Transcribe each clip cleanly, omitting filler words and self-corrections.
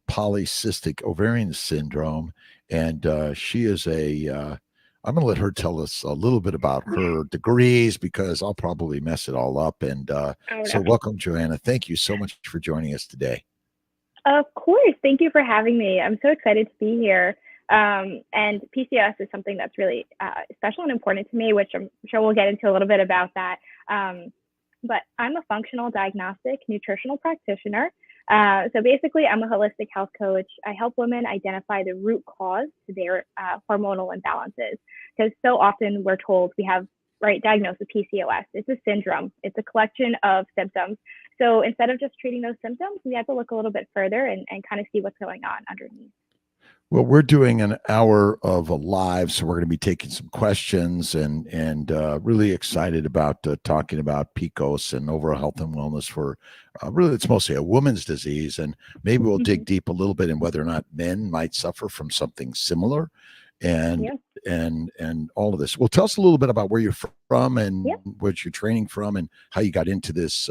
polycystic ovarian syndrome. And she is I'm going to let her tell us a little bit about her degrees because I'll probably mess it all up. And Oh, so no. welcome, Johanna. Thank you so much for joining us today. Of course. Thank you for having me. I'm so excited to be here. And PCOS is something that's really special and important to me, which I'm sure we'll get into a little bit about that. But I'm a functional diagnostic nutritional practitioner. So basically, I'm a holistic health coach. I help women identify the root cause to their hormonal imbalances. Because so often we're told we have diagnosed with PCOS. It's a syndrome. It's a collection of symptoms. So instead of just treating those symptoms, we have to look a little bit further and kind of see what's going on underneath. Well, we're doing an hour of a live, so we're going to be taking some questions and really excited about talking about PCOS and overall health and wellness for really it's mostly a woman's disease, and maybe we'll dig deep a little bit in whether or not men might suffer from something similar, and all of this. Well, tell us a little bit about where you're from and what you're training from and how you got into this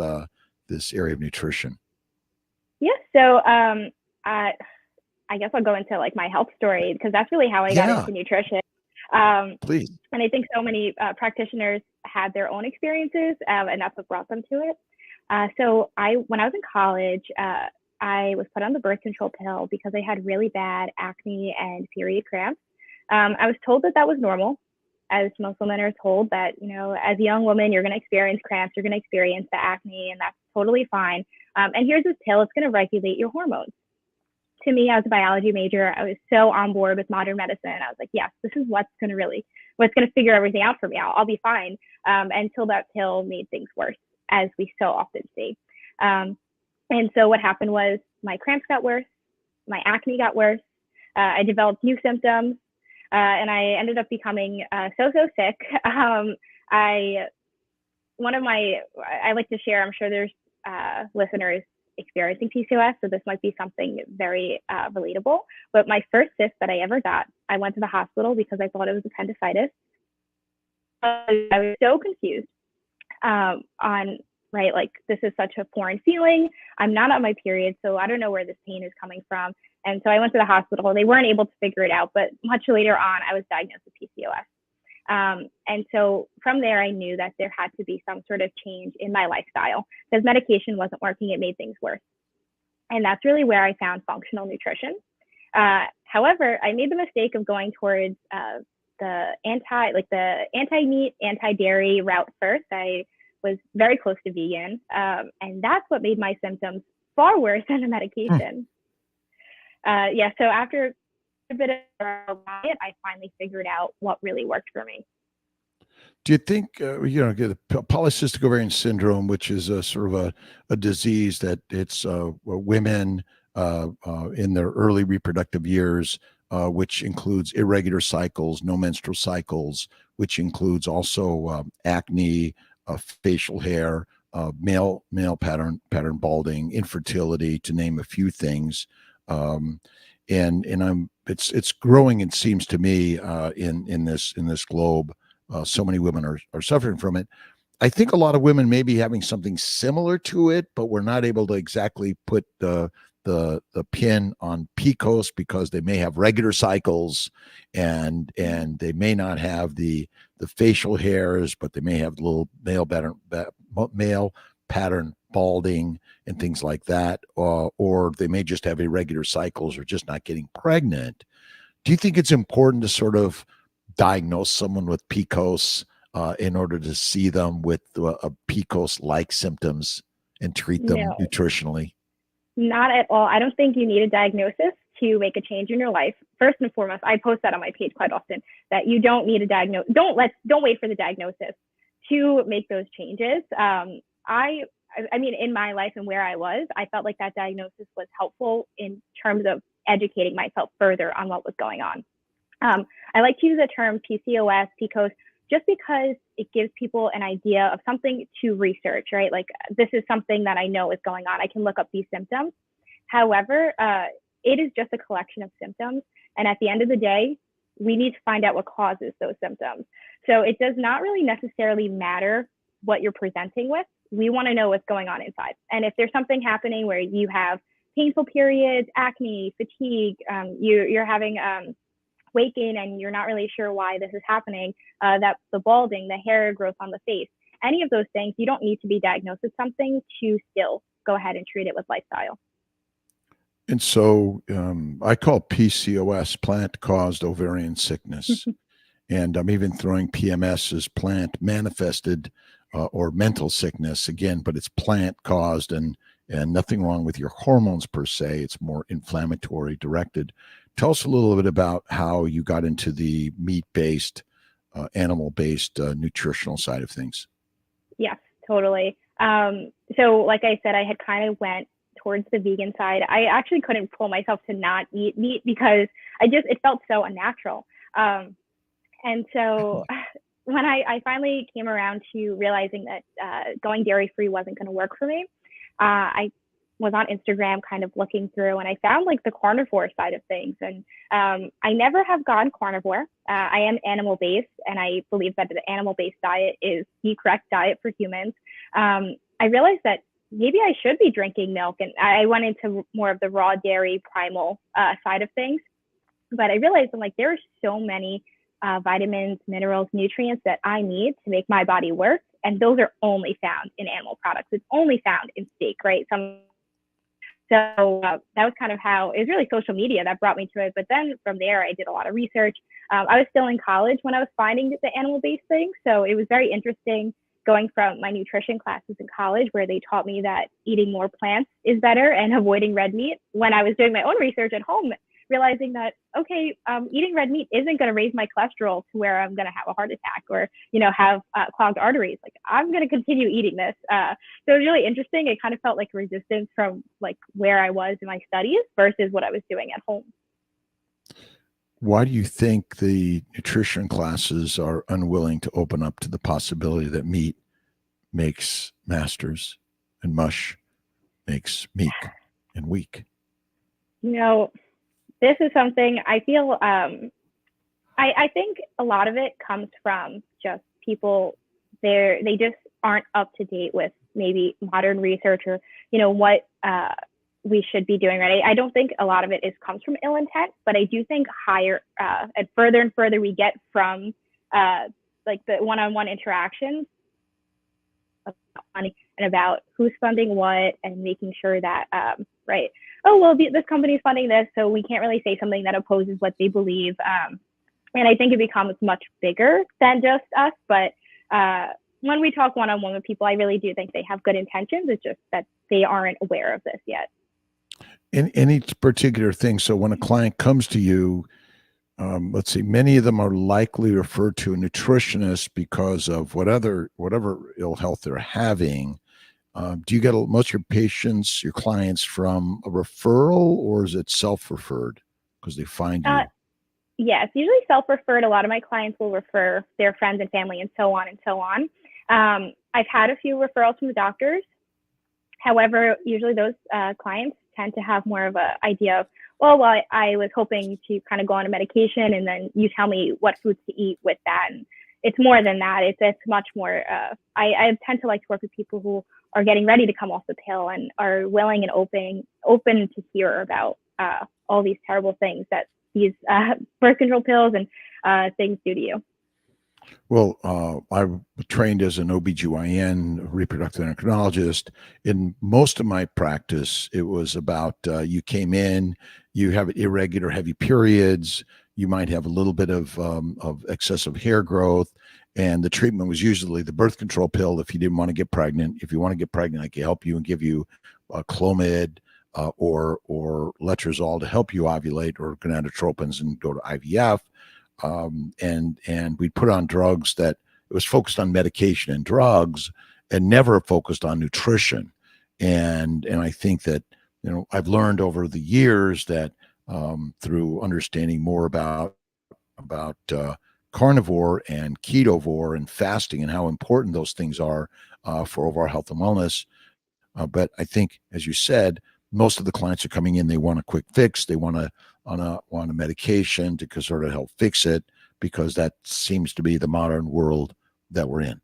this area of nutrition. So I guess I'll go into like my health story because that's really how I got into nutrition. Please. And I think so many practitioners had their own experiences, and that's what brought them to it. So when I was in college, I was put on the birth control pill because I had really bad acne and period cramps. I was told that was normal, as most women are told that, as a young woman, you're going to experience cramps, you're going to experience the acne, and that's totally fine. And here's this pill, it's going to regulate your hormones. To me, I was a biology major. I was so on board with modern medicine. I was like, yes, this is what's going to figure everything out for me. I'll be fine. Until that pill made things worse, as we so often see. And so what happened was my cramps got worse, my acne got worse. I developed new symptoms, and I ended up becoming so sick. I like to share. I'm sure there's listeners experiencing PCOS, so this might be something very relatable. But my first cyst that I ever got, I went to the hospital because I thought it was appendicitis. I was so confused this is such a foreign feeling. I'm not on my period, so I don't know where this pain is coming from. And so I went to the hospital. They weren't able to figure it out, but much later on, I was diagnosed with PCOS. And so from there, I knew that there had to be some sort of change in my lifestyle because medication wasn't working. It made things worse. And that's really where I found functional nutrition. However, I made the mistake of going towards the anti-meat, anti-dairy route first. I was very close to vegan. And that's what made my symptoms far worse than the medication. So after a bit of diet, I finally figured out what really worked for me. Do you think, polycystic ovarian syndrome, which is a sort of a disease that it's women in their early reproductive years, which includes irregular cycles, no menstrual cycles, which includes also acne, facial hair, male pattern balding, infertility, to name a few things. It's growing, it seems to me, in this globe. So many women are suffering from it. I think a lot of women may be having something similar to it, but we're not able to exactly put the pin on PCOS because they may have regular cycles and they may not have the facial hairs, but they may have little male pattern balding and things like that, or they may just have irregular cycles or just not getting pregnant. Do you think it's important to sort of diagnose someone with PCOS in order to see them with a PCOS-like symptoms and treat them nutritionally? Not at all. I don't think you need a diagnosis to make a change in your life. First and foremost, I post that on my page quite often, that you don't need a diagnosis. Don't wait for the diagnosis to make those changes. I mean, in my life and where I was, I felt like that diagnosis was helpful in terms of educating myself further on what was going on. I like to use the term PCOS, PCOS, just because it gives people an idea of something to research, right? Like, this is something that I know is going on. I can look up these symptoms. However, it is just a collection of symptoms. And at the end of the day, we need to find out what causes those symptoms. So it does not really necessarily matter what you're presenting with. We want to know what's going on inside. And if there's something happening where you have painful periods, acne, fatigue, you're having weight gain and you're not really sure why this is happening, that's the balding, the hair growth on the face, any of those things, you don't need to be diagnosed with something to still go ahead and treat it with lifestyle. And so I call PCOS plant-caused ovarian sickness. And I'm even throwing PMS as plant manifested or mental sickness again, but it's plant caused and nothing wrong with your hormones per se. It's more inflammatory directed. Tell us a little bit about how you got into the meat-based, animal-based nutritional side of things. Yes, totally. So like I said, I had kind of went towards the vegan side. I actually couldn't pull myself to not eat meat because it felt so unnatural. And so when I finally came around to realizing that going dairy-free wasn't going to work for me, I was on Instagram kind of looking through, and I found like the carnivore side of things. And I never have gone carnivore. I am animal-based, and I believe that the animal-based diet is the correct diet for humans. I realized that maybe I should be drinking milk, and I went into more of the raw dairy primal side of things. But I realized I'm like, there are so many vitamins, minerals, nutrients that I need to make my body work. And those are only found in animal products. It's only found in steak, right? So that was kind of how it was really social media that brought me to it. But then from there, I did a lot of research. I was still in college when I was finding the animal-based thing. So it was very interesting going from my nutrition classes in college where they taught me that eating more plants is better and avoiding red meat, when I was doing my own research at home, realizing that, okay, eating red meat isn't going to raise my cholesterol to where I'm going to have a heart attack or, have clogged arteries. Like, I'm going to continue eating this. So it was really interesting. It kind of felt like resistance from like where I was in my studies versus what I was doing at home. Why do you think the nutrition classes are unwilling to open up to the possibility that meat makes masters and mush makes meek and weak? This is something I feel, I think a lot of it comes from just people they just aren't up to date with maybe modern research or, what we should be doing, right? I don't think a lot of it comes from ill intent, but I do think higher and further we get from like the one-on-one interactions and about who's funding what and making sure that, right, oh, well, this company is funding this, so we can't really say something that opposes what they believe. And I think it becomes much bigger than just us. But when we talk one-on-one with people, I really do think they have good intentions. It's just that they aren't aware of this yet. In any particular thing. So when a client comes to you, let's see, many of them are likely referred to a nutritionist because of whatever ill health they're having. Do you get most of your patients, your clients, from a referral, or is it self-referred because they find you? Yes, usually self-referred. A lot of my clients will refer their friends and family and so on and so on. I've had a few referrals from the doctors. However, usually those clients tend to have more of an idea of, well, I was hoping to kind of go on a medication and then you tell me what foods to eat with that. And it's more than that. It's much more, I tend to like to work with people who are getting ready to come off the pill and are willing and open to hear about all these terrible things that these birth control pills and things do to you. Well, I trained as an OBGYN, reproductive endocrinologist. In most of my practice, it was about you came in, you have irregular heavy periods, you might have a little bit of excessive hair growth, and the treatment was usually the birth control pill if you didn't want to get pregnant. If you want to get pregnant, I can help you and give you Clomid or letrozole to help you ovulate, or gonadotropins and go to IVF. And we put on drugs that it was focused on medication and drugs and never focused on nutrition. And I think that, I've learned over the years that through understanding more about carnivore and ketovore and fasting and how important those things are for overall health and wellness. But I think, as you said, most of the clients are coming in, they want a quick fix. They want a medication to sort of help fix it, because that seems to be the modern world that we're in.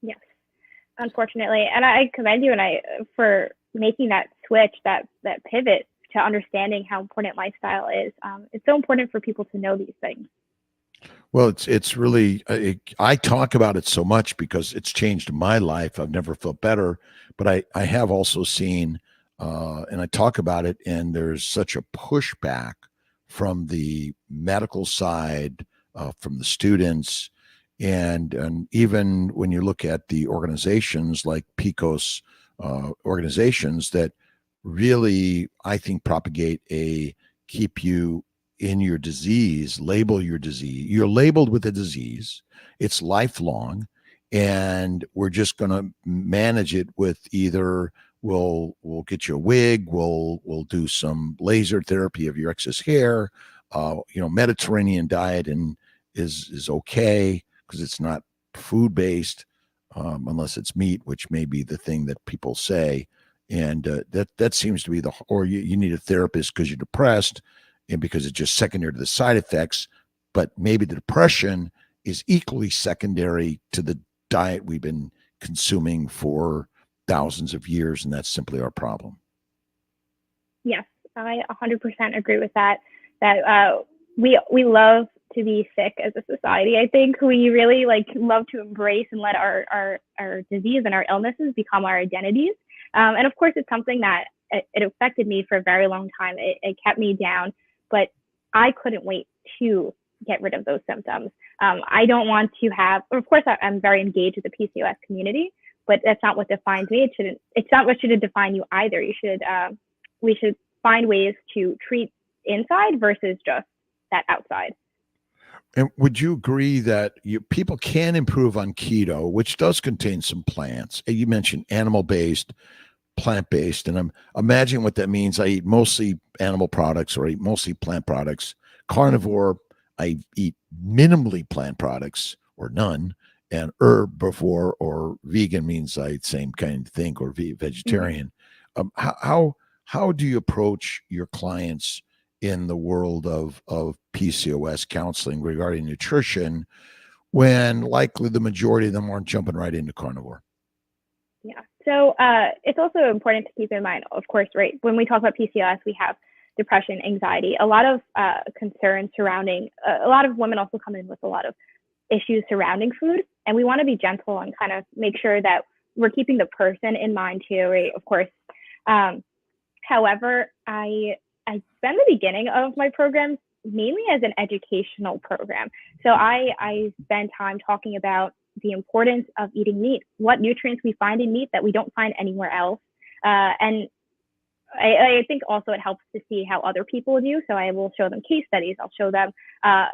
Yes, unfortunately. And I commend you for making that switch, that pivot to understanding how important lifestyle is. It's so important for people to know these things. Well, it's really, I talk about it so much because it's changed my life. I've never felt better, but I have also seen, and I talk about it, and there's such a pushback from the medical side, from the students, and even when you look at the organizations like PCOS organizations that really, I think, propagate a keep you in your disease, label your disease. You're labeled with a disease. It's lifelong, and we're just going to manage it with either we'll get you a wig, we'll do some laser therapy of your excess hair, Mediterranean diet and is okay because it's not food based, unless it's meat, which may be the thing that people say, and that seems to be or you need a therapist because you're depressed and because it's just secondary to the side effects, but maybe the depression is equally secondary to the diet we've been consuming for thousands of years, and that's simply our problem. Yes, I 100% agree with that. That we love to be sick as a society. I think we really love to embrace and let our disease and our illnesses become our identities. And of course, it's something that it affected me for a very long time. It kept me down. But I couldn't wait to get rid of those symptoms. I don't want to have, of course, I'm very engaged with the PCOS community, but that's not what defines me. It's not what should define you either. We should find ways to treat inside versus just that outside. And would you agree that people can improve on keto, which does contain some plants? You mentioned animal-based, plant-based, and I'm imagining what that means. I eat mostly animal products or I eat mostly plant products. Carnivore, I eat minimally plant products or none, and herbivore or vegan means I eat same kind of thing, or vegetarian. How do you approach your clients in the world of PCOS counseling regarding nutrition when likely the majority of them aren't jumping right into carnivore? Yeah. So it's also important to keep in mind, of course, right, when we talk about PCOS, we have depression, anxiety, a lot of concerns surrounding, a lot of women also come in with a lot of issues surrounding food. And we want to be gentle and kind of make sure that we're keeping the person in mind too, right? Of course. However, I spend the beginning of my programs mainly as an educational program. So I spend time talking about the importance of eating meat, what nutrients we find in meat that we don't find anywhere else. And I think also it helps to see how other people do. So I will show them case studies. I'll show them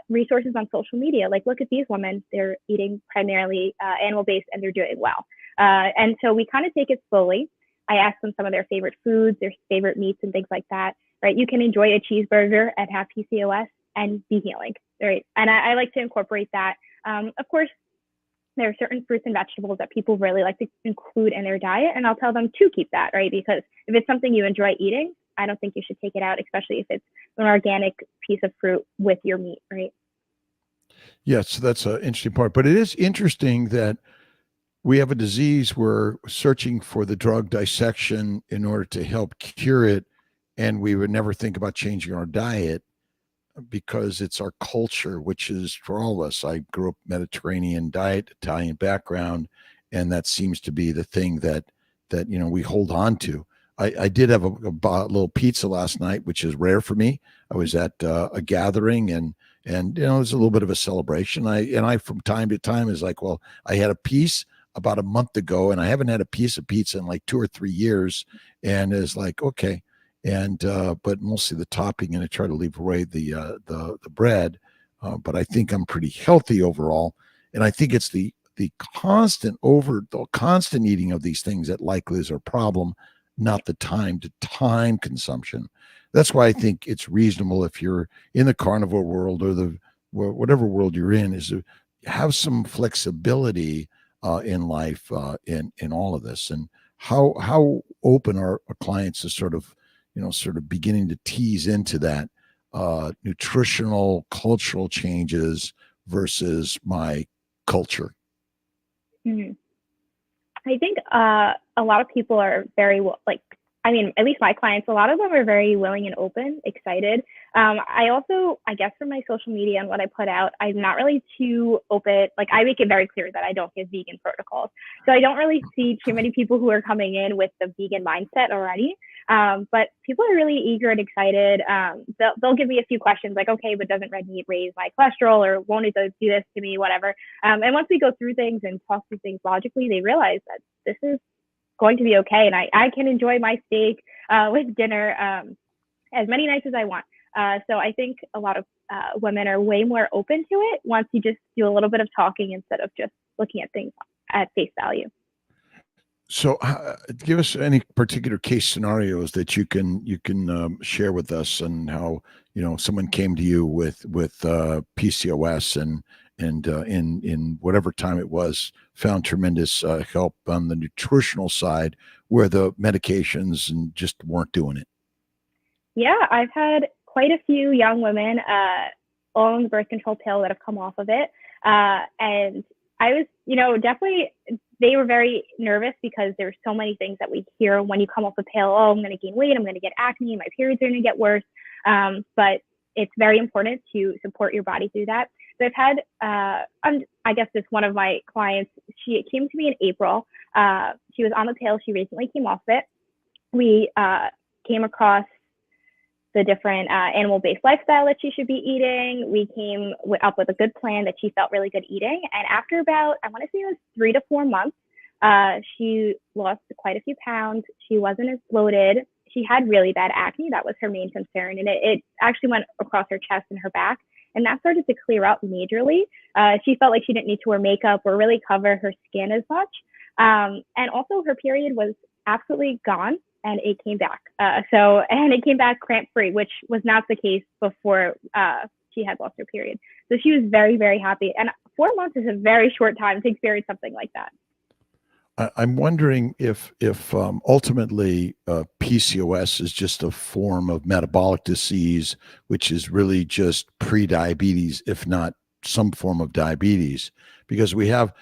resources on social media. Like, look at these women. They're eating primarily animal-based and they're doing well. And so we kind of take it slowly. I ask them some of their favorite foods, their favorite meats and things like that, right? You can enjoy a cheeseburger and have PCOS and be healing, right? And I like to incorporate that. Of course, there are certain fruits and vegetables that people really like to include in their diet, and I'll tell them to keep that, right? Because if it's something you enjoy eating, I don't think you should take it out, especially if it's an organic piece of fruit with your meat, right? Yes, that's an interesting part. But it is interesting that we have a disease we're searching for the drug dissection in order to help cure it, and we would never think about changing our diet because it's our culture, which is for all of us. I grew up Mediterranean diet, Italian background, and that seems to be the thing that we hold on to. I did have a little pizza last night, which is rare for me. I was at a gathering, and it was a little bit of a celebration. I from time to time is like, well, I had a piece about a month ago, and I haven't had a piece of pizza in like 2 or 3 years, and it's like, okay. And but mostly the topping, and I try to leave away the bread. But I think I'm pretty healthy overall, and I think it's the constant eating of these things that likely is our problem, not the time consumption. That's why I think it's reasonable if you're in the carnivore world or whatever world you're in, is to have some flexibility in life in all of this. And how open are clients to sort of beginning to tease into that nutritional cultural changes versus my culture? Mm-hmm. I think a lot of people are very I mean, at least my clients, a lot of them are very willing and open, excited. I also, I guess from my social media and what I put out, I'm not really too open. Like I make it very clear that I don't give vegan protocols. So I don't really see too many people who are coming in with the vegan mindset already. But people are really eager and excited. They'll give me a few questions like, okay, but doesn't red meat raise my cholesterol, or won't it do this to me, whatever. And once we go through things and talk through things logically, they realize that this is going to be okay. And I can enjoy my steak with dinner as many nights as I want. So I think a lot of women are way more open to it once you just do a little bit of talking instead of just looking at things at face value. So, give us any particular case scenarios that you can share with us, and how someone came to you with PCOS and in whatever time it was, found tremendous help on the nutritional side, where the medications and just weren't doing it. Yeah, I've had quite a few young women all on the birth control pill that have come off of it, and I was, definitely, they were very nervous because there's so many things that we hear when you come off a pill. Oh, I'm going to gain weight. I'm going to get acne. My periods are going to get worse. But it's very important to support your body through that. So I've had, I guess this one of my clients, she came to me in April. She was on the pill. She recently came off it. We came across the different animal-based lifestyle that she should be eating. We came up with a good plan that she felt really good eating. And after about, I want to say it was 3 to 4 months, she lost quite a few pounds. She wasn't as bloated. She had really bad acne. That was her main concern. And it actually went across her chest and her back. And that started to clear up majorly. She felt like she didn't need to wear makeup or really cover her skin as much. And also her period was absolutely gone. And it came back. And it came back cramp-free, which was not the case before she had lost her period. So she was very, very happy. And 4 months is a very short time to experience something like that. I'm wondering if ultimately PCOS is just a form of metabolic disease, which is really just pre-diabetes, if not some form of diabetes, because we have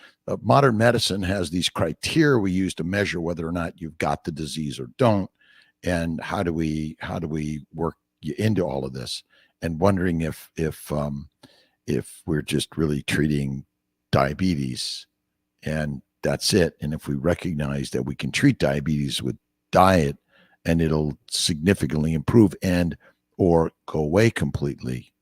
modern medicine has these criteria we use to measure whether or not you've got the disease or don't, and how do we work you into all of this, and wondering if we're just really treating diabetes and that's it, and if we recognize that we can treat diabetes with diet and it'll significantly improve and or go away completely.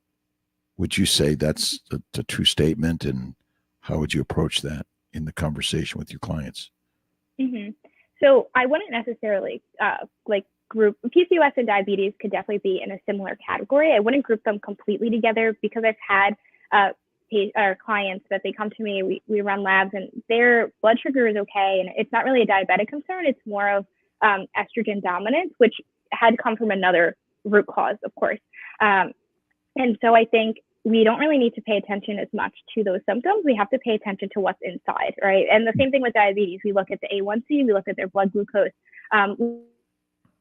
Would you say that's a true statement, and how would you approach that in the conversation with your clients? Mm-hmm. So I wouldn't necessarily group PCOS and diabetes could definitely be in a similar category. I wouldn't group them completely together because I've had clients that they come to me, we run labs and their blood sugar is okay. And it's not really a diabetic concern. It's more of estrogen dominance, which had come from another root cause, of course. And so I think we don't really need to pay attention as much to those symptoms. We have to pay attention to what's inside, right? And the same thing with diabetes. We look at the A1C, we look at their blood glucose.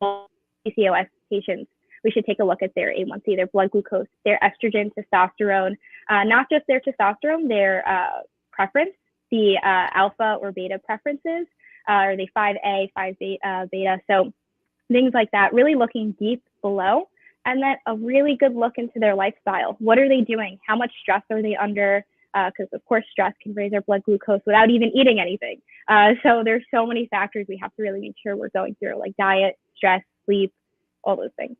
PCOS patients, we should take a look at their A1C, their blood glucose, their estrogen, testosterone, not just their testosterone, their preference, the alpha or beta preferences, or the 5A, 5 beta. So things like that, really looking deep below. And then a really good look into their lifestyle. What are they doing? How much stress are they under? Because of course, stress can raise our blood glucose without even eating anything. So there's so many factors we have to really make sure we're going through, like diet, stress, sleep, all those things.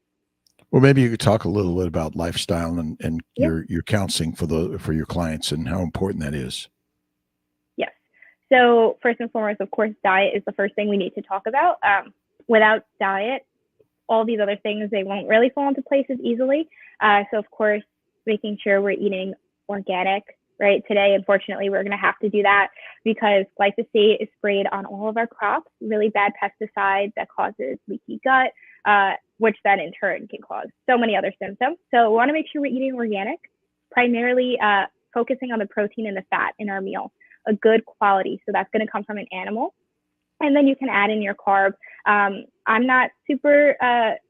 Well, maybe you could talk a little bit about lifestyle and your counseling for your clients and how important that is. Yes. So first and foremost, of course, diet is the first thing we need to talk about. Without diet, all these other things, they won't really fall into place as easily. So of course, making sure we're eating organic, right? Today, unfortunately, we're going to have to do that because glyphosate is sprayed on all of our crops, really bad pesticide that causes leaky gut, which then in turn can cause so many other symptoms. So we want to make sure we're eating organic, primarily focusing on the protein and the fat in our meal, a good quality. So that's going to come from an animal. And then you can add in your carb. I'm not super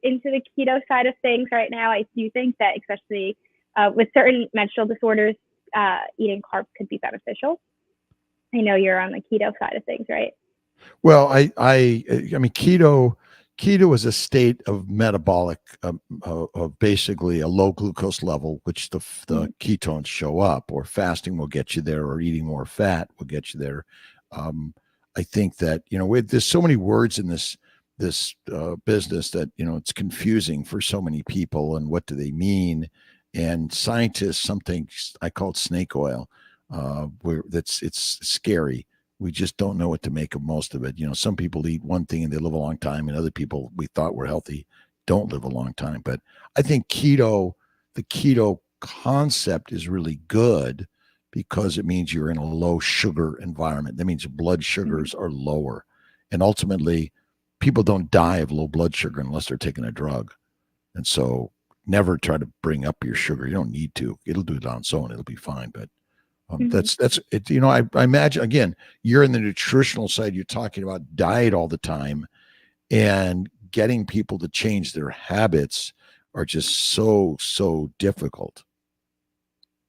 into the keto side of things right now. I do think that especially with certain menstrual disorders, eating carbs could be beneficial. I know you're on the keto side of things, right? Well, I mean, keto, Keto is a state of metabolic, of basically a low glucose level, which the ketones show up, or fasting will get you there, or eating more fat will get you there. I think that, there's so many words in this business that, it's confusing for so many people, and what do they mean? And scientists, something I call it snake oil, where it's scary. We just don't know what to make of most of it. Some people eat one thing and they live a long time, and other people we thought were healthy don't live a long time. But I think the keto concept is really good, because it means you're in a low sugar environment. That means blood sugars are lower. And ultimately, people don't die of low blood sugar unless they're taking a drug. And so never try to bring up your sugar. You don't need to. It'll do it on its own. It'll be fine. But that's it. I imagine, again, you're in the nutritional side. You're talking about diet all the time, and getting people to change their habits are just so difficult.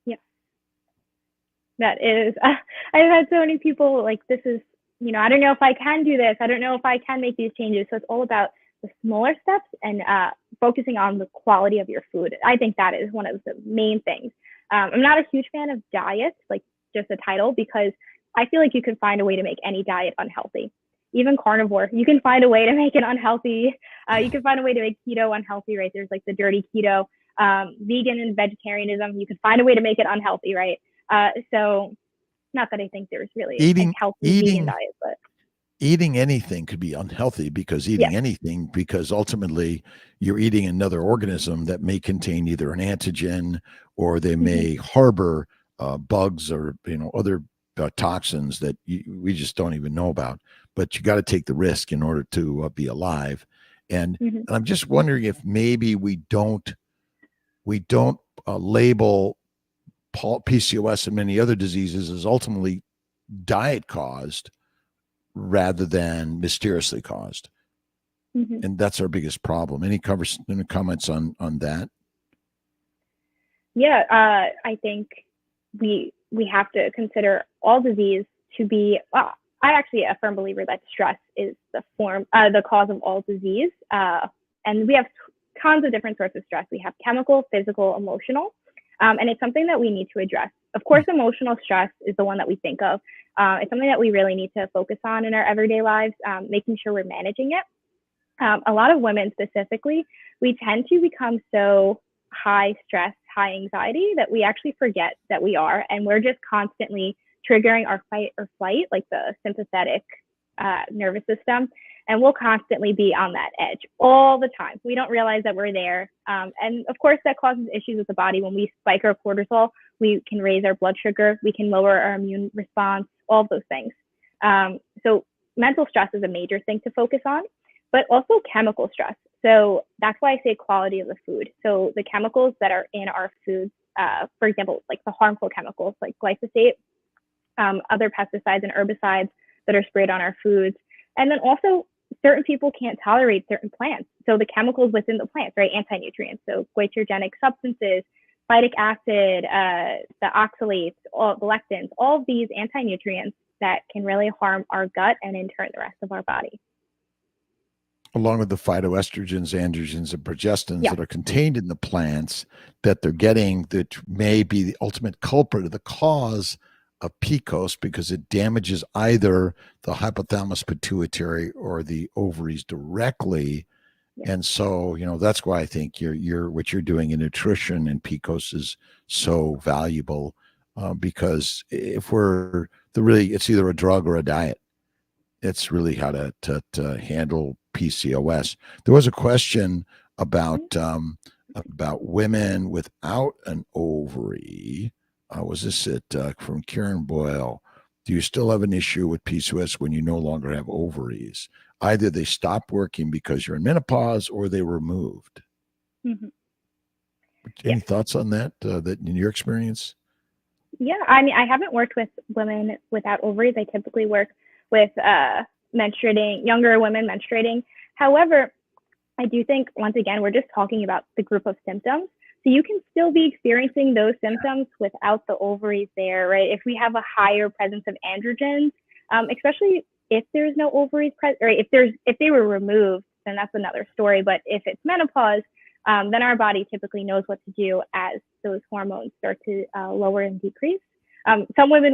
Yeah, that is. I've had so many people like, this is, I don't know if I can do this. I don't know if I can make these changes. So it's all about the smaller steps and focusing on the quality of your food. I think that is one of the main things. I'm not a huge fan of diets, like just a title, because I feel like you can find a way to make any diet unhealthy. Even carnivore, you can find a way to make it unhealthy. You can find a way to make keto unhealthy, right? There's like the dirty keto, vegan and vegetarianism. You can find a way to make it unhealthy, right? So not that I think there's really a healthy vegan diet, but eating anything could be unhealthy, because ultimately you're eating another organism that may contain either an antigen, or they may harbor bugs, or other toxins that we just don't even know about. But you got to take the risk in order to be alive. And I'm just wondering if maybe we don't label PCOS and many other diseases as ultimately diet caused, rather than mysteriously caused. And that's our biggest problem. Any comments on that? Yeah, I think we have to consider all disease to be, I actually a firm believer that stress is the cause of all disease. And we have tons of different sorts of stress. We have chemical, physical, emotional, and it's something that we need to address. Of course, emotional stress is the one that we think of. It's something that we really need to focus on in our everyday lives, making sure we're managing it. A lot of women specifically, we tend to become so high stress, high anxiety, that we actually forget that we are, and we're just constantly triggering our fight or flight, like the sympathetic nervous system, and we'll constantly be on that edge all the time. We don't realize that we're there. And of course, that causes issues with the body. When we spike our cortisol, we can raise our blood sugar, we can lower our immune response, all of those things. So mental stress is a major thing to focus on, but also chemical stress. So that's why I say quality of the food. So the chemicals that are in our foods, for example, like the harmful chemicals like glyphosate, other pesticides and herbicides that are sprayed on our foods. And then also certain people can't tolerate certain plants. So the chemicals within the plants, right? Anti-nutrients. So goitrogenic substances, phytic acid, the oxalates, all the lectins, all of these anti-nutrients that can really harm our gut and in turn the rest of our body. Along with the phytoestrogens, androgens, and progestins that are contained in the plants that they're getting, that may be the ultimate culprit of the cause of PCOS, because it damages either the hypothalamus pituitary or the ovaries directly. And so, that's why I think what you're doing in nutrition and PCOS is so valuable, because if it's either a drug or a diet. It's really how to handle PCOS. There was a question about women without an ovary. Was this from Karen Boyle? Do you still have an issue with PCOS when you no longer have ovaries? Either they stop working because you're in menopause, or they were removed. Any thoughts on that? That in your experience? Yeah, I mean, I haven't worked with women without ovaries. I typically work with younger women menstruating. However, I do think, once again, we're just talking about the group of symptoms. So you can still be experiencing those symptoms without the ovaries there, right? If we have a higher presence of androgens, especially if there's no ovaries present, or if they were removed, then that's another story. But if it's menopause, then our body typically knows what to do as those hormones start to lower and decrease. Some women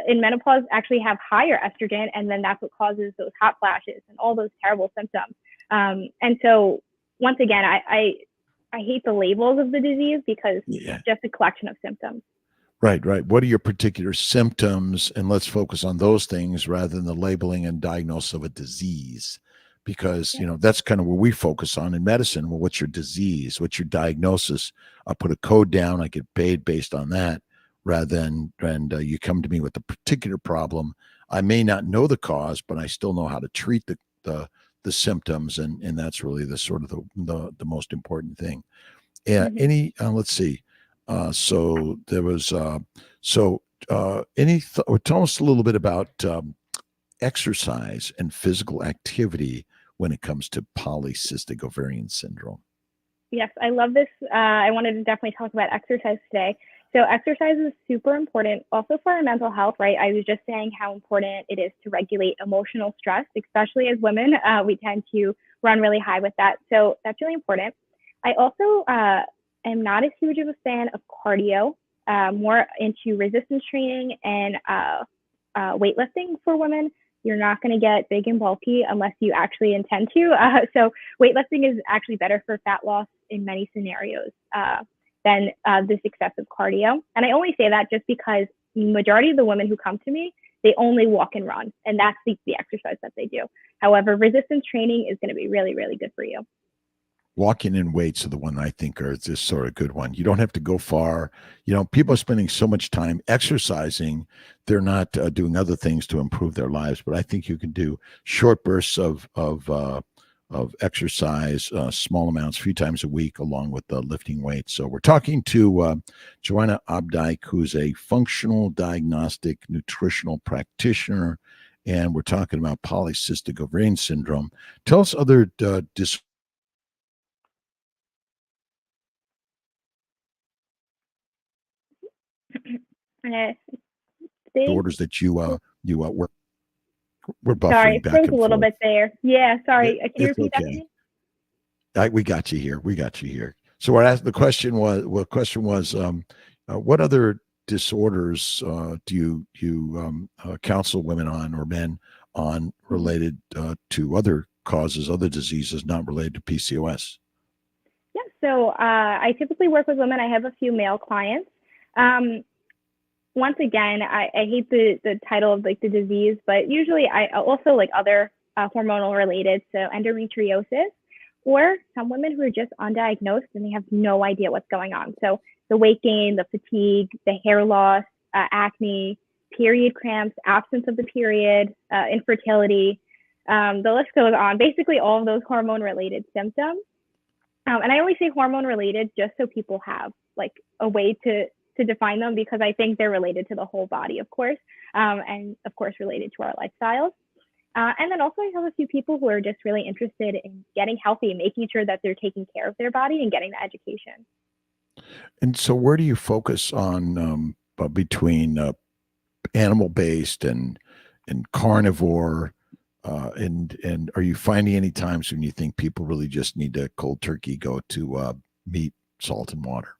in menopause actually have higher estrogen, and then that's what causes those hot flashes and all those terrible symptoms. And so once again, I hate the labels of the disease because it's just a collection of symptoms. Right, right. What are your particular symptoms? And let's focus on those things rather than the labeling and diagnosis of a disease, because, that's kind of where we focus on in medicine. Well, what's your disease? What's your diagnosis? I'll put a code down. I get paid based on that rather than, you come to me with a particular problem. I may not know the cause, but I still know how to treat the symptoms. And that's really the sort of the most important thing. Yeah. Let's see. So there was, tell us a little bit about exercise and physical activity when it comes to polycystic ovarian syndrome. Yes, I love this. I wanted to definitely talk about exercise today. So exercise is super important also for our mental health, right? I was just saying how important it is to regulate emotional stress, especially as women. We tend to run really high with that. So that's really important. I also am not as huge of a fan of cardio, more into resistance training and weightlifting for women. You're not going to get big and bulky unless you actually intend to. So weightlifting is actually better for fat loss in many scenarios than this excessive cardio. And I only say that just because the majority of the women who come to me, they only walk and run, and that's the exercise that they do. However, resistance training is going to be really, really good for you. Walking in weights are the one I think are this sort of good one. You don't have to go far. People are spending so much time exercising. They're not doing other things to improve their lives. But I think you can do short bursts of exercise, small amounts, a few times a week, along with lifting weights. So we're talking to Johanna Obdyke, who's a functional diagnostic nutritional practitioner, and we're talking about polycystic ovarian syndrome. Tell us other disorders that you work. We're buffering sorry, back froze and a little forth. bit there. Yeah, sorry. Can you repeat that to me? We got you here. So the question was, what other disorders do you counsel women on or men on related to other causes, other diseases not related to PCOS? Yeah, so I typically work with women. I have a few male clients. Once again, I hate the title of like the disease, but usually I also like other hormonal related, so endometriosis, or some women who are just undiagnosed and they have no idea what's going on. So the weight gain, the fatigue, the hair loss, acne, period cramps, absence of the period, infertility, the list goes on. Basically all of those hormone related symptoms. And I only say hormone related just so people have like a way to define them, because I think they're related to the whole body, of course, and of course related to our lifestyles. And then also I have a few people who are just really interested in getting healthy and making sure that they're taking care of their body and getting the education. And so where do you focus on between animal-based and carnivore? And are you finding any times when you think people really just need to cold turkey go to meat, salt, and water?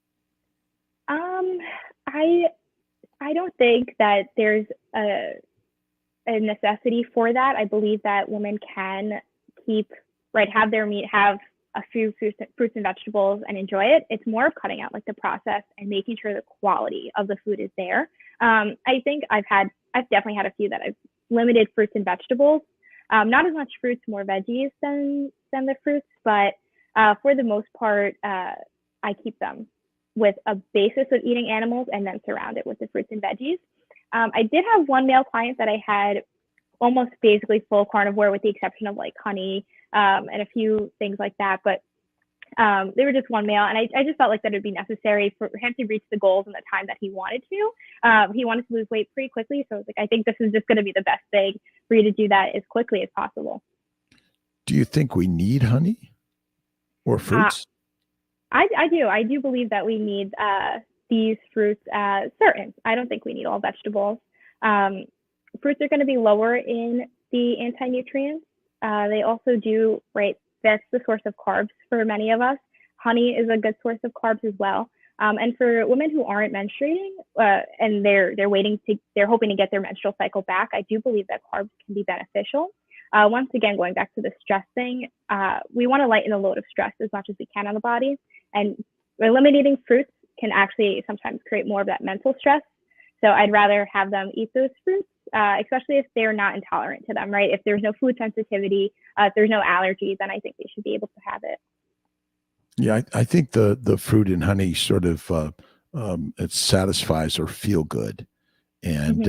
I don't think that there's a necessity for that. I believe that women can have their meat, have a few fruits and vegetables and enjoy it. It's more of cutting out like the process and making sure the quality of the food is there. I think I've definitely had a few that I've limited fruits and vegetables. Not as much fruits, more veggies than the fruits, but for the most part, I keep them with a basis of eating animals and then surround it with the fruits and veggies. I did have one male client that I had almost basically full carnivore with the exception of like honey and a few things like that. But they were just one male. And I just felt like that would be necessary for him to reach the goals in the time that he wanted to. He wanted to lose weight pretty quickly. So I was like, I think this is just going to be the best thing for you to do that as quickly as possible. Do you think we need honey or fruits? I do. I do believe that we need these fruits, certain. I don't think we need all vegetables. Fruits are going to be lower in the anti-nutrients. They also do, right, that's the source of carbs for many of us. Honey is a good source of carbs as well. And for women who aren't menstruating and they're hoping to get their menstrual cycle back, I do believe that carbs can be beneficial. Once again, going back to the stress thing, we want to lighten the load of stress as much as we can on the body. And eliminating fruits can actually sometimes create more of that mental stress. So I'd rather have them eat those fruits, especially if they're not intolerant to them, right? If there's no food sensitivity, if there's no allergy, then I think they should be able to have it. Yeah, I think the fruit and honey sort of it satisfies or feel good, and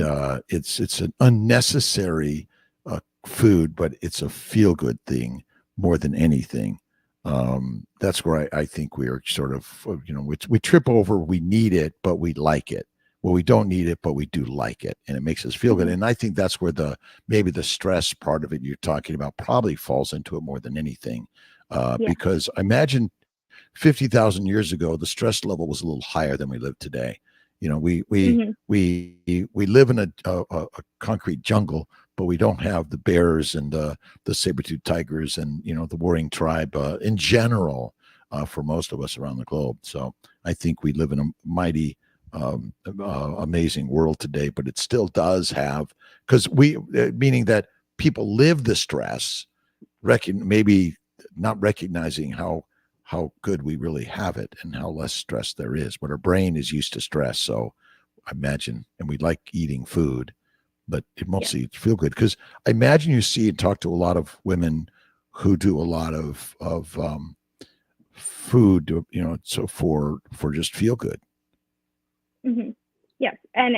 it's an unnecessary food, but it's a feel good thing more than anything. That's where I think we are sort of we trip over. We need it, but we like it. Well, we don't need it, but we do like it, and it makes us feel good. And I think that's where maybe the stress part of it you're talking about probably falls into it more than anything, because imagine 50,000 years ago, the stress level was a little higher than we live today. We live in a concrete jungle, but we don't have the bears and the saber-toothed tigers and, the warring tribe in general for most of us around the globe. So I think we live in a mighty, amazing world today, but it still does have, because meaning that people live the stress, maybe not recognizing how good we really have it and how less stress there is. But our brain is used to stress. So I imagine, and we like eating food, but it mostly feel good. Because I imagine you see and talk to a lot of women who do a lot of food, so for just feel good. Yes. And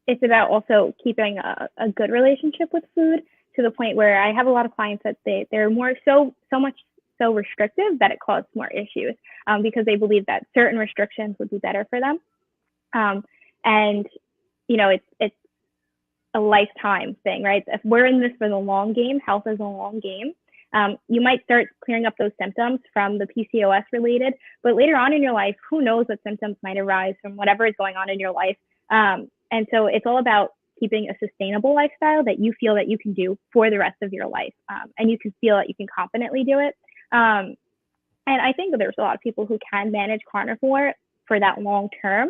it's about also keeping a good relationship with food, to the point where I have a lot of clients that they're more so restrictive that it causes more issues, because they believe that certain restrictions would be better for them. And it's a lifetime thing, right? If we're in this for the long game, health is a long game. You might start clearing up those symptoms from the PCOS related, but later on in your life, who knows what symptoms might arise from whatever is going on in your life. And so it's all about keeping a sustainable lifestyle that you feel that you can do for the rest of your life. And you can feel that you can confidently do it. And I think that there's a lot of people who can manage carnivore for that long term.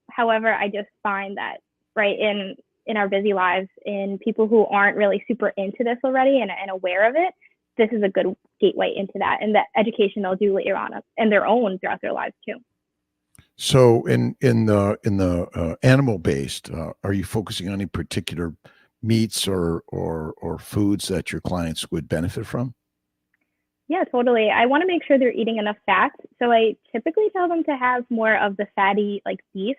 However, I just find that right in our busy lives, in people who aren't really super into this already and aware of it, this is a good gateway into that, and the education they'll do later on and their own throughout their lives too. So in the animal based, are you focusing on any particular meats or foods that your clients would benefit from? Yeah, totally. I want to make sure they're eating enough fat. So I typically tell them to have more of the fatty, like beef.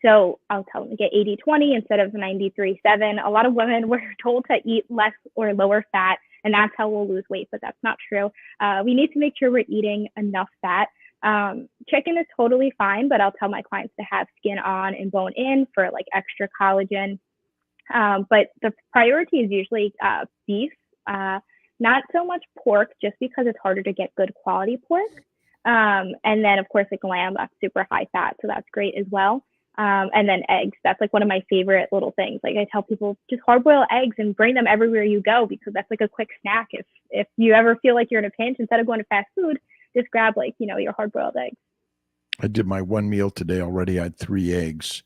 So I'll tell them to get 80-20 instead of 93-7. A lot of women were told to eat less or lower fat, and that's how we'll lose weight, but that's not true. We need to make sure we're eating enough fat. Chicken is totally fine, but I'll tell my clients to have skin on and bone in for like extra collagen. But the priority is usually beef, not so much pork, just because it's harder to get good quality pork. And then of course, like lamb, that's super high fat, so that's great as well. And then eggs, that's like one of my favorite little things. Like I tell people, just hard boil eggs and bring them everywhere you go, because that's like a quick snack. If you ever feel like you're in a pinch, instead of going to fast food, just grab like, your hard boiled eggs. I did my one meal today already. I had 3 eggs,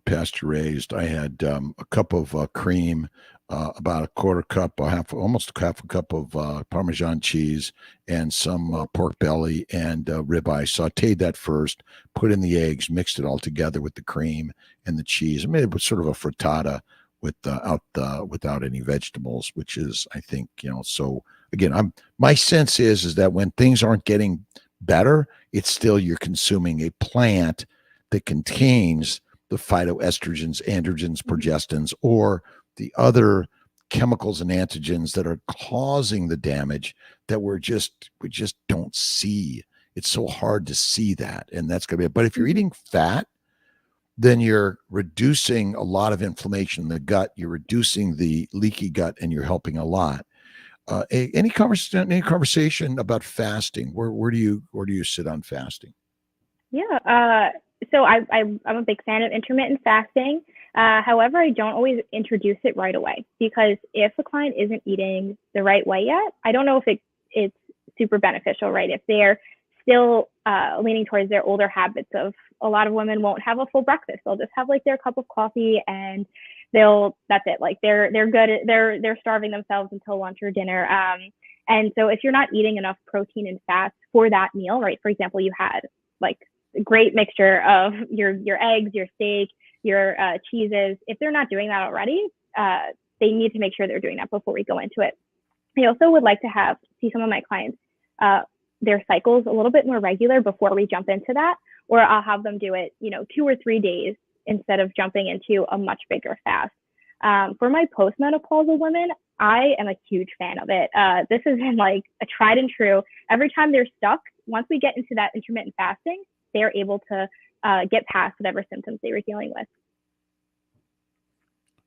pasture raised. I had a cup of cream, about a quarter cup, almost half a cup of Parmesan cheese, and some pork belly and ribeye. Sauteed that first, put in the eggs, mixed it all together with the cream and the cheese. I made it was sort of a frittata without any vegetables, which is, I think, so again, my sense is that when things aren't getting better, it's still you're consuming a plant that contains the phytoestrogens, androgens, progestins, or the other chemicals and antigens that are causing the damage that we just don't see. It's so hard to see that, and that's going to be it. But if you're eating fat, then you're reducing a lot of inflammation in the gut. You're reducing the leaky gut, and you're helping a lot. Any conversation about fasting? Where do you sit on fasting? Yeah. So I'm a big fan of intermittent fasting. However, I don't always introduce it right away, because if a client isn't eating the right way yet, I don't know if it's super beneficial, right? If they're still leaning towards their older habits of, a lot of women won't have a full breakfast. They'll just have like their cup of coffee and that's it. Like they're good. They're starving themselves until lunch or dinner. And so if you're not eating enough protein and fats for that meal, right? For example, you had like a great mixture of your eggs, your steak, your cheeses. If they're not doing that already, they need to make sure they're doing that before we go into it. I also would like to see some of my clients, their cycles a little bit more regular before we jump into that, or I'll have them do it, 2 or 3 days instead of jumping into a much bigger fast. For my postmenopausal women, I am a huge fan of it. This has been like a tried and true. Every time they're stuck, once we get into that intermittent fasting, they're able to get past whatever symptoms they were dealing with.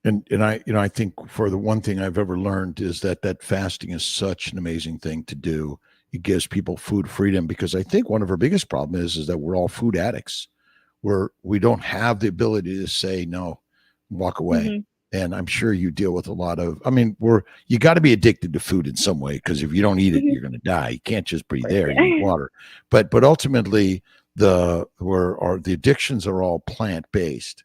And I think for the one thing I've ever learned is that fasting is such an amazing thing to do. It gives people food freedom, because I think one of our biggest problems is that we're all food addicts. We don't have the ability to say no, walk away. Mm-hmm. And I'm sure you deal with a lot of, you got to be addicted to food in some way, because if you don't eat it, you're going to die. You can't just breathe air, you need water. But ultimately the addictions are all plant-based.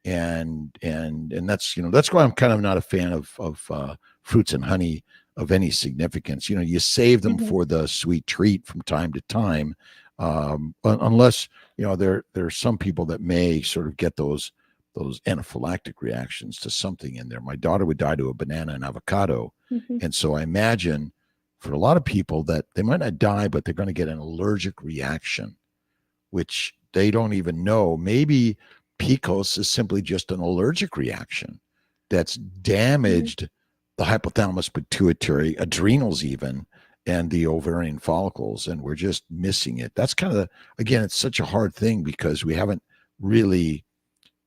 And that's why I'm kind of not a fan of fruits and honey of any significance. You save them for the sweet treat from time to time, unless there's some people that may sort of get those anaphylactic reactions to something in there. My daughter would die to a banana and avocado, and so I imagine for a lot of people that they might not die, but they're going to get an allergic reaction, which they don't even know. Maybe PCOS is simply just an allergic reaction that's damaged the hypothalamus, pituitary, adrenals even, and the ovarian follicles, and we're just missing it. That's kind of, again, it's such a hard thing because we haven't really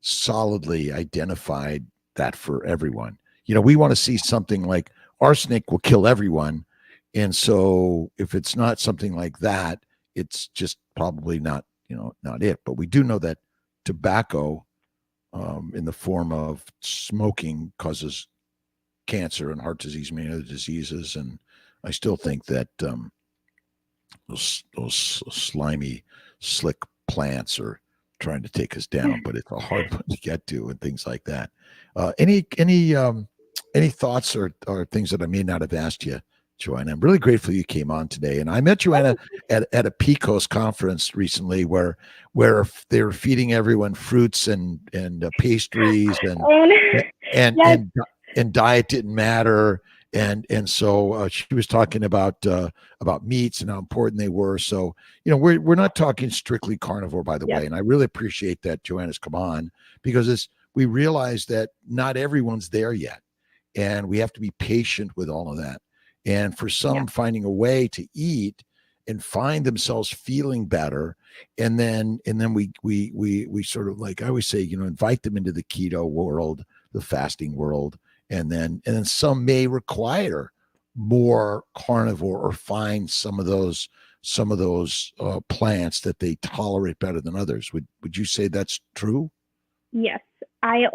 solidly identified that for everyone. We want to see something like arsenic will kill everyone, and so if it's not something like that, it's just probably not it. But we do know that tobacco in the form of smoking causes cancer and heart disease, many other diseases. And I still think that those slimy, slick plants are trying to take us down, but it's a hard one to get to and things like that. Any thoughts or things that I may not have asked you, Johanna? I'm really grateful you came on today. And I met Johanna at a PCOS conference recently where they were feeding everyone fruits and pastries and diet didn't matter. And so she was talking about meats and how important they were. So, we're not talking strictly carnivore, by the way. And I really appreciate that Johanna's come on, because we realize that not everyone's there yet. And we have to be patient with all of that. And for some, finding a way to eat and find themselves feeling better, and then we sort of, like I always say, invite them into the keto world, the fasting world, and then some may require more carnivore or find some of those plants that they tolerate better than others. Would you say that's true? Yes. I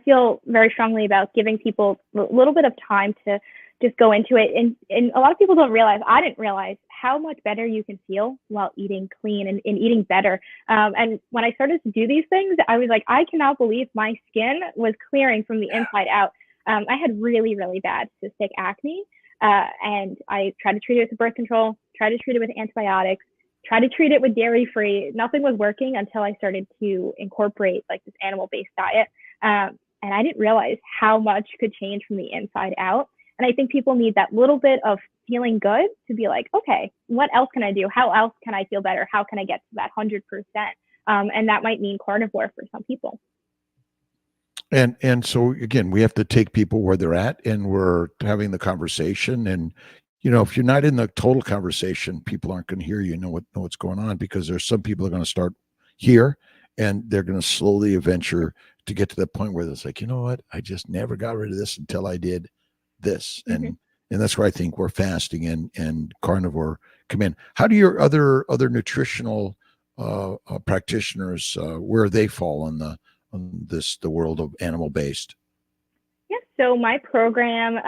feel very strongly about giving people a little bit of time to just go into it. And a lot of people don't realize, I didn't realize how much better you can feel while eating clean and eating better. And when I started to do these things, I was like, I cannot believe my skin was clearing from the inside out. I had really, really bad cystic acne. And I tried to treat it with birth control, tried to treat it with antibiotics, tried to treat it with dairy-free. Nothing was working until I started to incorporate like this animal-based diet. And I didn't realize how much could change from the inside out. And I think people need that little bit of feeling good to be like, okay, what else can I do? How else can I feel better? How can I get to that 100%? And that might mean carnivore for some people. And so again, we have to take people where they're at, and we're having the conversation. And if you're not in the total conversation, people aren't going to hear you, know what's going on, because there's some people are going to start here, and they're going to slowly venture to get to that point where it's like, you know what, I just never got rid of this until I did this. And that's where I think where fasting and carnivore come in. How do your other nutritional practitioners, where they fall on the world of animal-based? Yeah, so my program,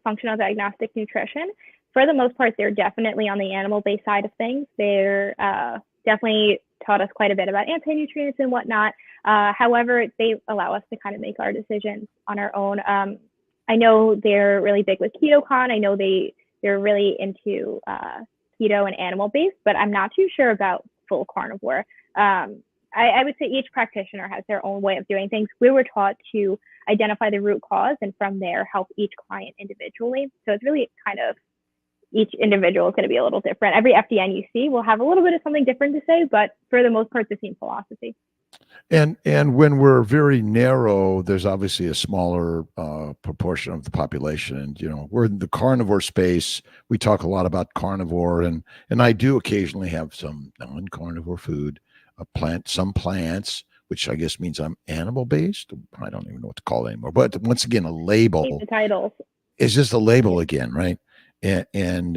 Functional Diagnostic Nutrition, for the most part, they're definitely on the animal-based side of things. They're definitely taught us quite a bit about anti-nutrients and whatnot. However, they allow us to kind of make our decisions on our own. I know they're really big with KetoCon. I know they're really into keto and animal-based, but I'm not too sure about full carnivore. I would say each practitioner has their own way of doing things. We were taught to identify the root cause and from there help each client individually. So it's really kind of each individual is going to be a little different. Every FDN you see will have a little bit of something different to say, but for the most part, the same philosophy. And when we're very narrow, there's obviously a smaller proportion of the population. And we're in the carnivore space. We talk a lot about carnivore, and I do occasionally have some non-carnivore food, some plants, which I guess means I'm animal based. I don't even know what to call it anymore. But once again, a label. The titles. It's just a label again, right? And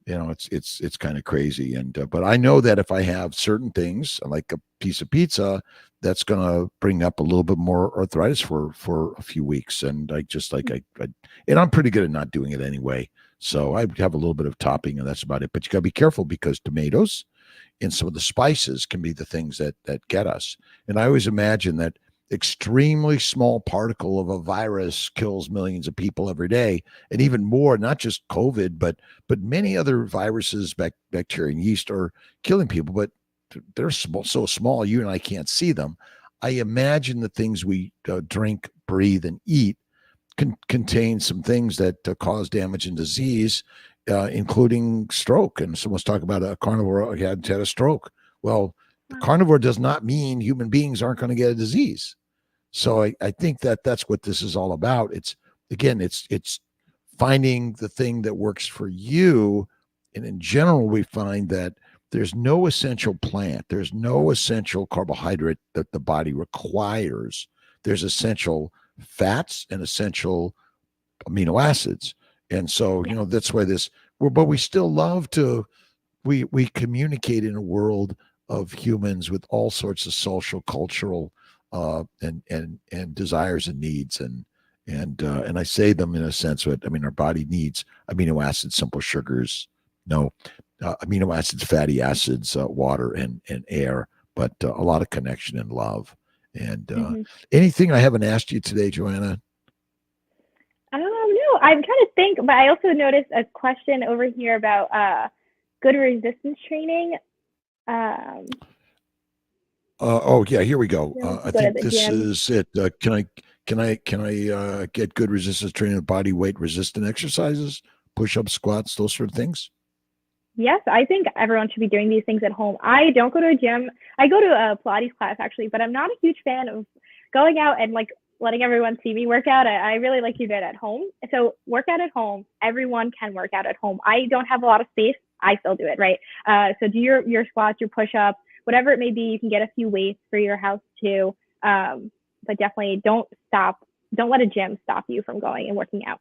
it's kind of crazy. And but I know that if I have certain things like a piece of pizza, that's going to bring up a little bit more arthritis for a few weeks. And I just and I'm pretty good at not doing it anyway. So I have a little bit of topping, and that's about it. But you got to be careful because tomatoes and some of the spices can be the things that get us. And I always imagine that extremely small particle of a virus kills millions of people every day, and even more, not just COVID, but many other viruses, bacteria and yeast are killing people, but they're so small you and I can't see them. I imagine the things we drink, breathe, and eat contain some things that cause damage and disease, including stroke. And someone's talking about a carnivore had a stroke. Well, the carnivore does not mean human beings aren't going to get a disease. So I think that's what this is all about. It's finding the thing that works for you. And in general, we find that there's no essential plant. There's no essential carbohydrate that the body requires. There's essential fats and essential amino acids. And so, that's why but we still love to, we communicate in a world of humans with all sorts of social, cultural, and desires and needs. And I say them in a sense that, our body needs amino acids, simple sugars, amino acids, fatty acids, water and air, but a lot of connection and love. And anything I haven't asked you today, Johanna? No, I'm trying to think, but I also noticed a question over here about good resistance training. Oh yeah, here we go. I think this gym. is it. Can I get good resistance training of body weight resistant exercises, push-ups, squats, those sort of things? Yes, I think everyone should be doing these things at home. I don't go to a gym. I go to a Pilates class actually, but I'm not a huge fan of going out and letting everyone see me work out. I really like to do that at home. So work out at home. Everyone can work out at home. I don't have a lot of space. I still do it, right? So do your squats, your push-ups, whatever it may be. You can get a few weights for your house too. But definitely don't let a gym stop you from going and working out.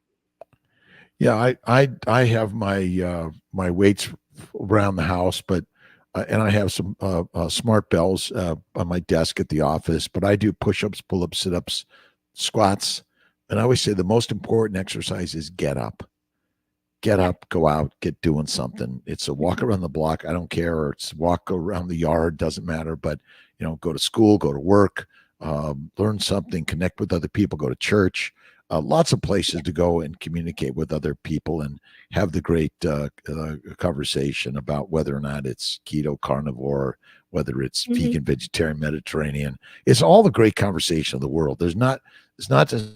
Yeah, I have my my weights around the house, but and I have some smart bells on my desk at the office. But I do push-ups, pull-ups, sit-ups, squats, and I always say the most important exercise is get up. Get up, go out, get doing something. It's a walk around the block. I don't care. Or it's walk around the yard. Doesn't matter. But go to school, go to work, learn something, connect with other people, go to church. Lots of places to go and communicate with other people and have the great conversation about whether or not it's keto, carnivore, whether it's vegan, vegetarian, Mediterranean. It's all the great conversation of the world. It's not to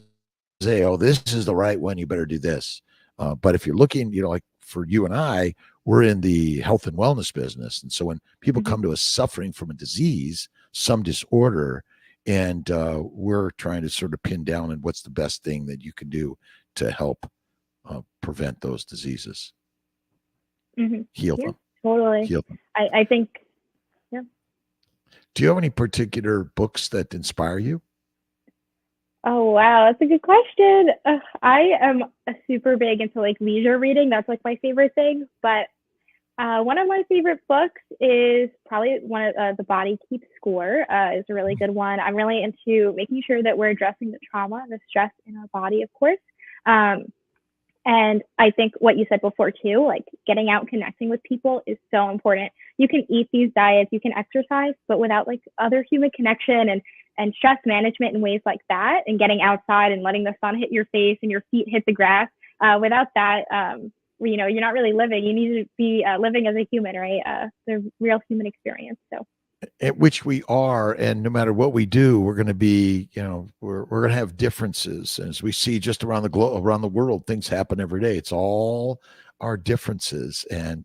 say, oh, this is the right one, you better do this. But if you're looking, like for you and I, we're in the health and wellness business. And so when people come to us suffering from a disease, some disorder, and we're trying to sort of pin down and what's the best thing that you can do to help prevent those diseases, heal them. Totally. Heal them. I think, yeah. Do you have any particular books that inspire you? Oh, wow. That's a good question. I am super big into leisure reading. That's my favorite thing. But one of my favorite books is probably one of The Body Keeps Score. Is a really good one. I'm really into making sure that we're addressing the trauma and the stress in our body, of course. And I think what you said before too, like getting out and connecting with people is so important. You can eat these diets, you can exercise, but without like other human connection and stress management in ways like that, and getting outside and letting the sun hit your face and your feet hit the grass, without that, you know, you're not really living. You need to be living as a human, right? The real human experience. So. At which we are, and no matter what we do, we're going to be, you know, we're going to have differences. As we see just around the globe, around the world, things happen every day. It's all our differences, and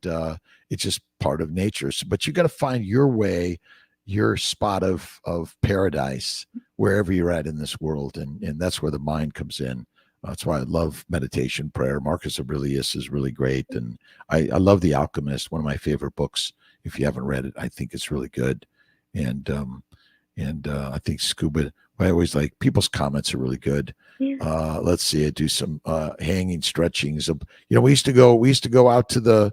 it's just part of nature. So, but you got to find your way, your spot of paradise wherever you're at in this world, and that's where the mind comes in. That's why I love meditation, prayer. Marcus Aurelius is really great, and I love The Alchemist, one of my favorite books. If you haven't read it, I think it's really good. And I think Scuba, I always like people's comments are really good. Yeah. Let's see, I do some hanging stretchings. You know, we used to go out to the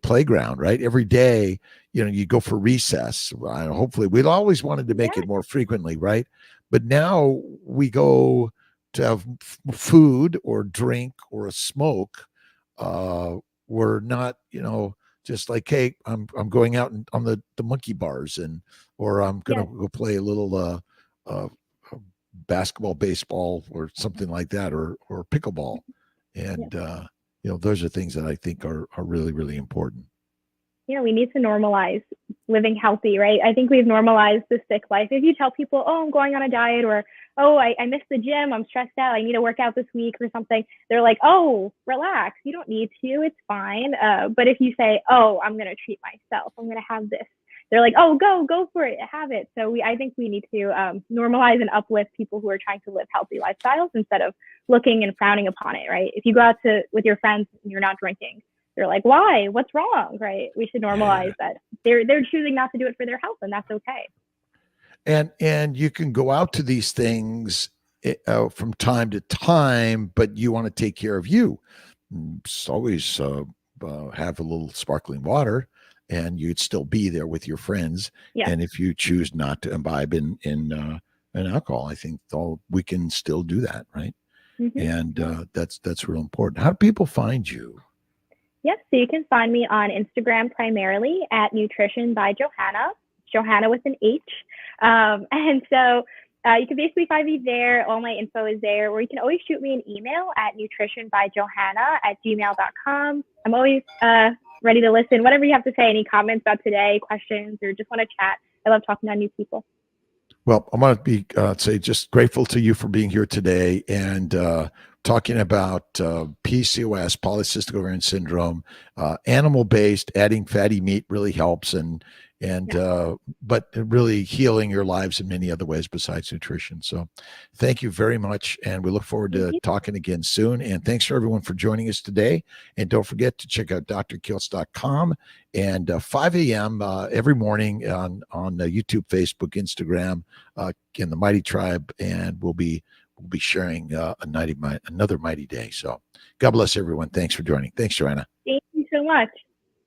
playground, right? Every day, you know, you go for recess. Hopefully we'd always wanted to make it more frequently, right? But now we go to have food or drink or a smoke. We're not, you know, just like, hey, I'm going out on the monkey bars, or I'm gonna go play a little basketball, baseball, or something like that, or pickleball, and you know, those are things that I think are really, really important. You know, we need to normalize living healthy, right? I think we've normalized the sick life. If you tell people, oh, I'm going on a diet, or, oh, I missed the gym, I'm stressed out, I need to work out this week or something, they're like, oh, relax, you don't need to, it's fine. But if you say, oh, I'm going to treat myself, I'm going to have this, they're like, oh, go for it, have it. So I think we need to normalize and uplift people who are trying to live healthy lifestyles instead of looking and frowning upon it, right? If you go out with your friends and you're not drinking, they're like, why? What's wrong? Right? We should normalize that they're choosing not to do it for their health, and that's okay. And you can go out to these things from time to time, but you want to take care of you. It's always have a little sparkling water, and you'd still be there with your friends. Yeah. And if you choose not to imbibe in alcohol, I think we can still do that, right? Mm-hmm. And that's real important. How do people find you? Yes, so you can find me on Instagram primarily at Nutrition by Johanna, Johanna with an H. And so you can basically find me there. All my info is there, or you can always shoot me an email at nutritionbyjohanna@gmail.com. I'm always ready to listen. Whatever you have to say, any comments about today, questions, or just want to chat. I love talking to new people. Well, I want to be say just grateful to you for being here today and talking about PCOS, polycystic ovarian syndrome, animal-based. Adding fatty meat really helps, but really healing your lives in many other ways besides nutrition. So thank you very much, and we look forward to talking again soon. And thanks for everyone for joining us today. And don't forget to check out drkiltz.com and 5 a.m. Every morning on YouTube, Facebook, Instagram, in the Mighty Tribe, and we'll be sharing another mighty day. So God bless everyone. Thanks for joining. Thanks, Johanna. Thank you so much.